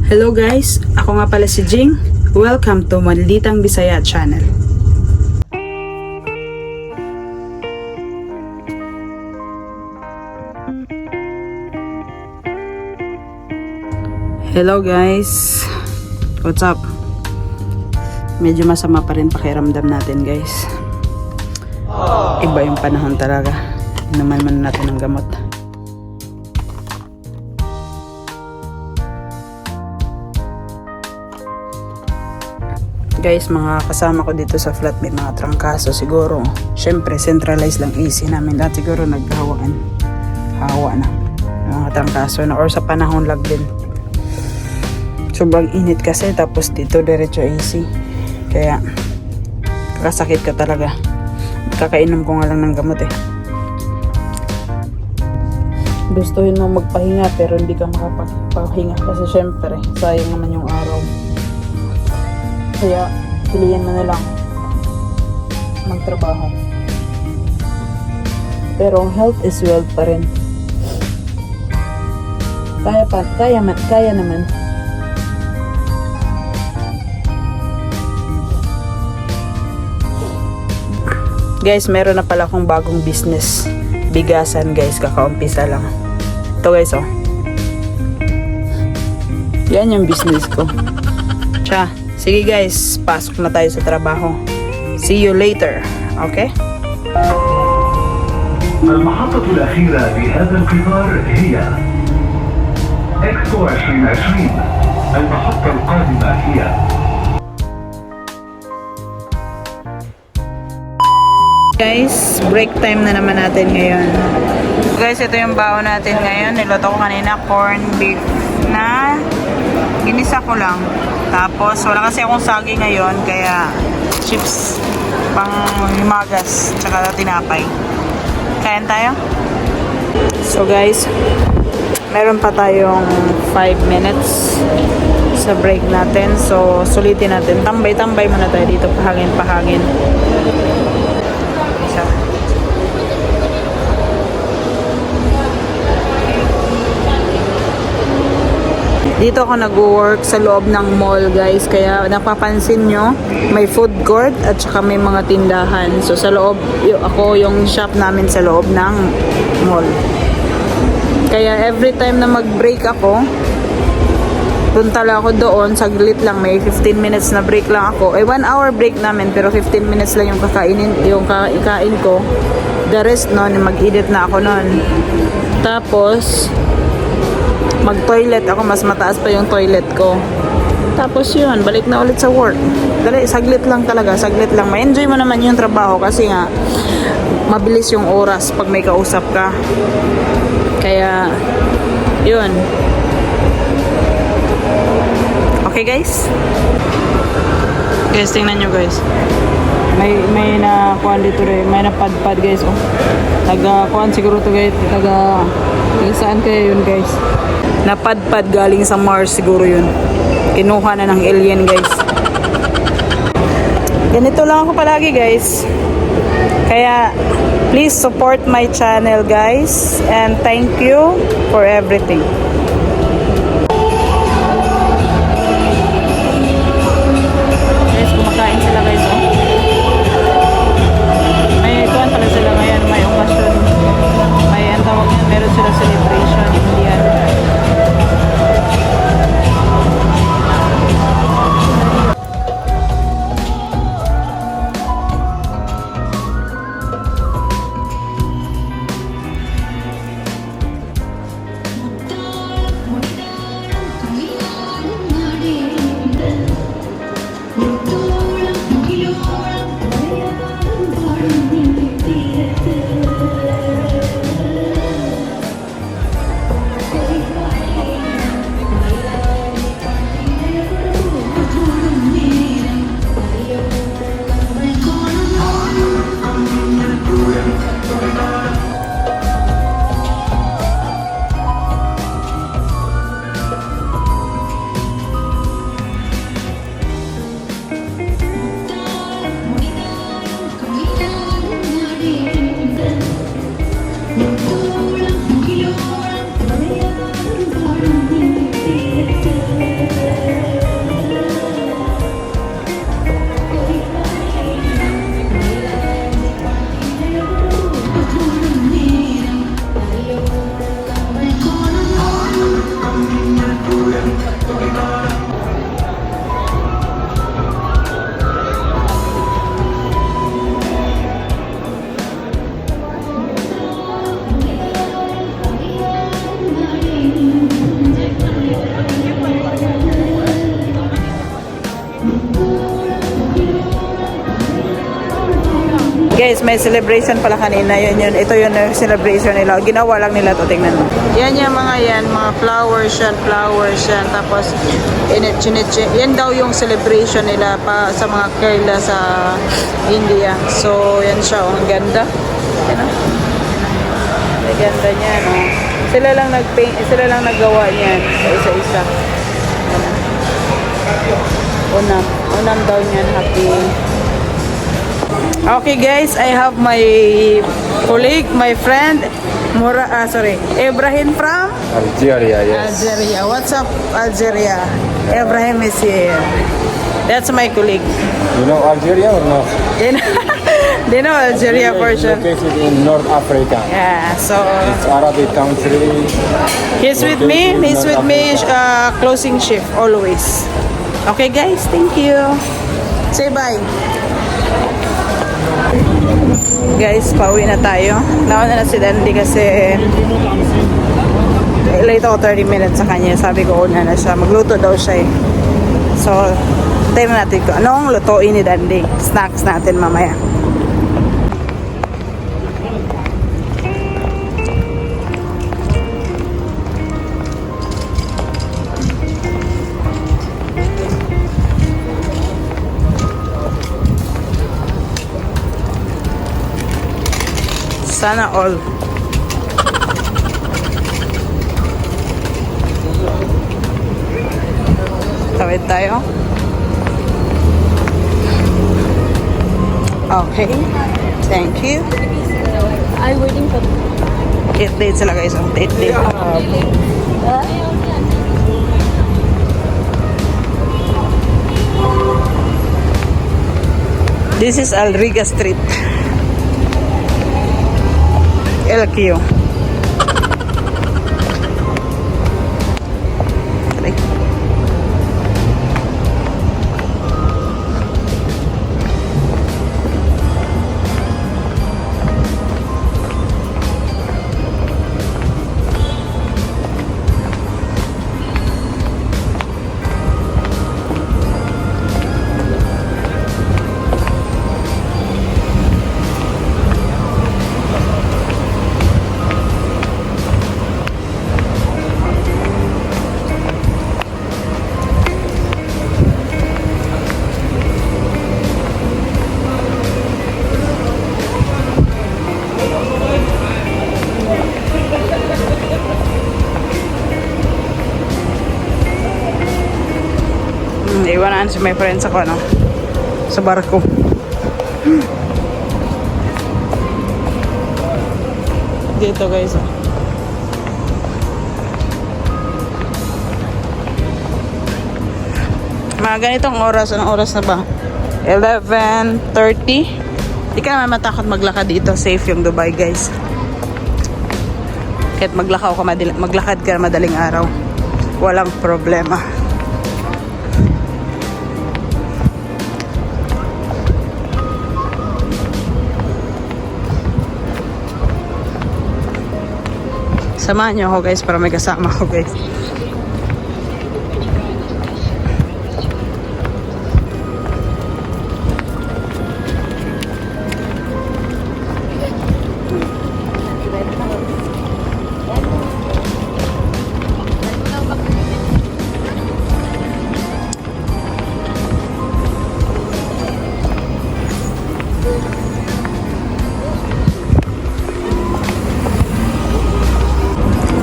Hello guys, ako nga pala si Jing. Welcome to Malditang Bisaya Channel. Hello guys, what's up? Medyo masama pa rin pakiramdam natin guys. Iba yung panahon talaga. Inuman muna natin ng gamot. Guys, mga kasama ko dito sa flat may mga trangkaso siguro. Syempre, centralized lang AC namin. Lahat siguro naghawaan. Hawa na. Mga trangkaso na or sa panahon lag din. Sobrang init kasi tapos dito diretso AC. Kaya kakasakit ka talaga. Kakainom ko nga lang ng gamot eh. Gustuhin mo magpahinga pero hindi ka makapagpahinga kasi syempre sayang naman yung araw. Kaya, pilihan mo na lang magtrabaho. Pero ang health is wealth pa rin. Kaya naman. Guys, meron na pala akong bagong business. Bigasan guys, kakaumpisa lang. Ito guys oh. Yan yung business ko. Siya. Sige guys, pasok na tayo sa trabaho. See you later, okay? المحطة الأخيرة لهذا القطار هي إكسبو 2020. المحطة القادمة هي Guys, break time na naman natin ngayon. Guys, ito yung baon natin ngayon. Niluto ko kanina corn beef na ginisa ko lang. Tapos, wala kasi akong sagi ngayon, kaya chips pang himagas, tsaka tinapay. Kain tayo? So guys, meron pa tayong 5 minutes sa break natin. So, sulitin natin. Tambay-tambay muna tayo dito, pahangin-pahangin. Isa. Dito ako nag-work sa loob ng mall guys, kaya napapansin nyo may food court at saka may mga tindahan. So sa loob, ako yung shop namin sa loob ng mall. Kaya every time na mag-break ako, punta lang ako doon, saglit lang, may 15 minutes na break lang ako. 1 hour break namin pero 15 minutes lang yung kakain ko. The rest nun, mag-edit na ako nun. Tapos mag-toilet ako, mas mataas pa yung toilet ko. Tapos yun, balik na ulit sa work. Dali, saglit lang talaga, saglit lang. Ma-enjoy mo naman yung trabaho kasi nga mabilis yung oras pag may kausap ka. Kaya yun. Okay guys? Guys, tingnan nyo guys. May nakuhan dito rin. May napadpad guys. Oh. Taga-kuhan siguro to guys. Saan kaya yun guys? Napadpad galing sa Mars siguro yun. Kinuha na ng alien guys. Ganito lang ako palagi guys. Kaya please support my channel guys. And thank you for everything. Guys, kumakain sila guys. Oh. May ituan pala sila ngayon. May okasyon. May ang tawag yan. Meron sila celebration. Indian. guys, may celebration pala kanina. Yun. Ito yung celebration nila. Ginawa lang nila to. Tingnan mo. Yan yung mga flowers yan. Tapos, yan daw yung celebration nila pa sa mga Kerala sa India. So, yan siya. Oh, ang ganda. Yan, oh. Ang ganda niya, no? Sila lang naggawa niyan. Isa-isa. Unam daw niyan. Happy. Okay guys, I have my colleague, my friend, Ibrahim from Algeria, yes. Algeria. What's up, Algeria? Ibrahim is here. That's my colleague. You know Algeria or no? They know Algeria for sure. Located in North Africa. Yeah, so It's Arabic country. he's with me. Closing shift always. Okay guys, thank you. Say bye. Guys, pauwi na tayo. Nauna na si Dandy kasi late ako 30 minutes sa kanya. Sabi ko una na siya. Magluto daw siya eh. So, time natin ko. Anong lutuin ni Dandy? Snacks natin mamaya. Sana all. Tawid tayo. Okay. Thank you. I'm waiting for 8 days sila guys. 8 days. This is Alriga Street. LQ. Try. Iwanan si my friends ako, no? Sa barko. Dito guys, oh. Mga ganitong oras, anong oras na ba? 11:30. Di ka naman matakot maglakad dito. Safe yung Dubai, guys. Kahit maglakad ka madaling araw, walang problema. Samahan niyo ako guys para may kasama ako guys.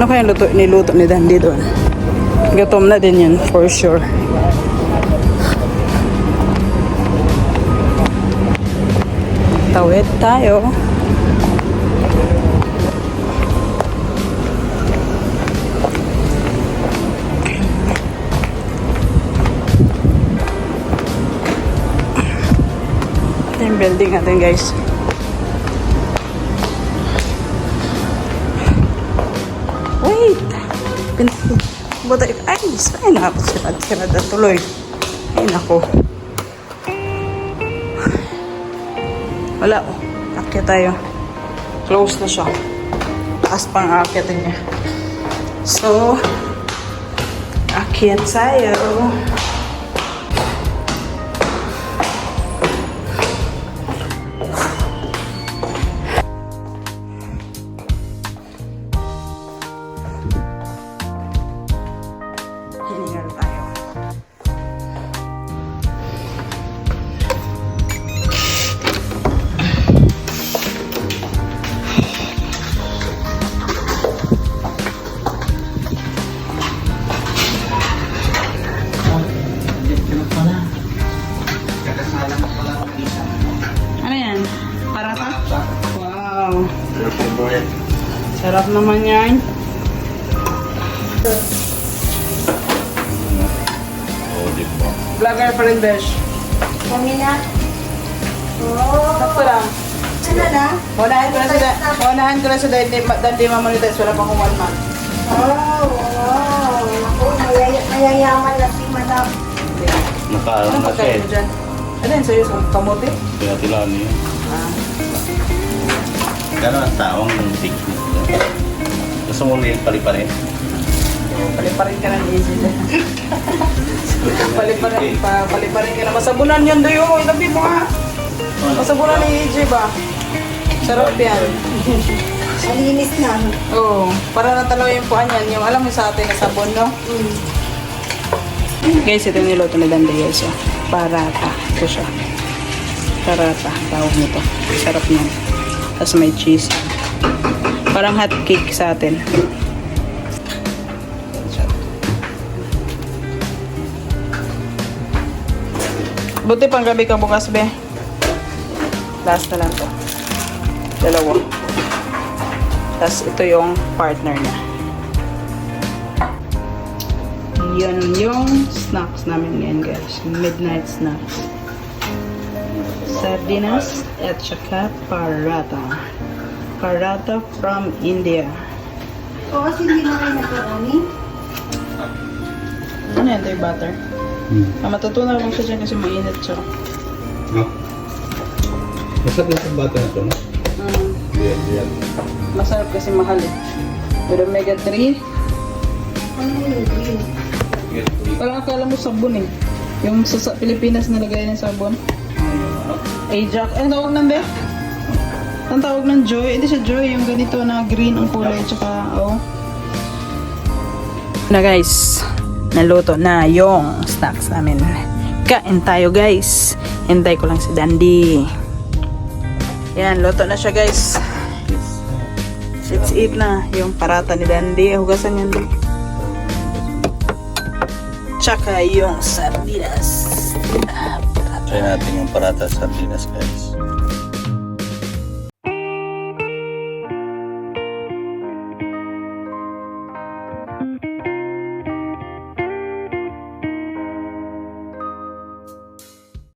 Ano kaya niluto ni Dandy doon? Gutom na din yun, for sure. Tawid tayo. Ito yung building natin guys. Buta, ay na ako sirad na tuloy. Ay nako. Wala, oh. Akyat tayo. Close na siya. Taas pang akyatin niya. So, akyat tayo. Wow. Sarap naman yan. Vlogger pa rin, Besh. Kami na. Oh. Sakto lang. Ano na? Unahan ko na sa Dante Mamonetize. Wala pa akong 1 month. Oh, wow. Ako, mayayaman na si Madam. Nakaano Ano na siya pagkain mo dyan? Ano yun sa'yo? Kamote? Pinatilaan niya. Ah. Gano'n ang taong technique niya. Gusto mo ulit pali-pali? Paliparin ka ng easy dyan. Paliparin ka na. Masabunan yan doyo. Itabi mo nga. Masabunan ni EJ ba? Sarap yan. Malinis na. Oo. Para na talaga yung puan yan. Yung alam mo sa atin na sabon, no? Guys, ito yung niluto ni Dante guys. Oh. Parata. Ito siya. Parata. Tawag nito. Sarap niyan. Tapos may cheese. Parang hot cake sa atin. Buti pang gabi ka bukas, be. Last na lang to. Dalawa. Tapos ito yung partner niya. Yan yung snacks namin ngayon, guys. Midnight snacks. Sardinas at saka paratha. Paratha from India. Oo, kasi hindi na kayo nagkarami. Ano yan? Ito yung butter. Matutunaw lang siya dyan kasi mainit siya. No? Masarap yung pambata na ito, no? Yan. Masarap kasi mahal eh. With omega 3. Ano yung green? Parang akala mo sabon eh. Yung sa Pilipinas nalagay ng sabon. Ajax. Ang tawag ng be? Ang tawag ng Joy. Hindi siya Joy. Yung ganito na green ang kulay. Tsaka, oh. Na guys. Naluto na yung snacks namin. Kain tayo guys. Hintay ko lang si Dandy. Yan. Luto na siya guys. Let's eat na. Yung parata ni Dandy. Hugasan yan din. Tsaka yung sardinas. Try natin yung parata sardinas, guys.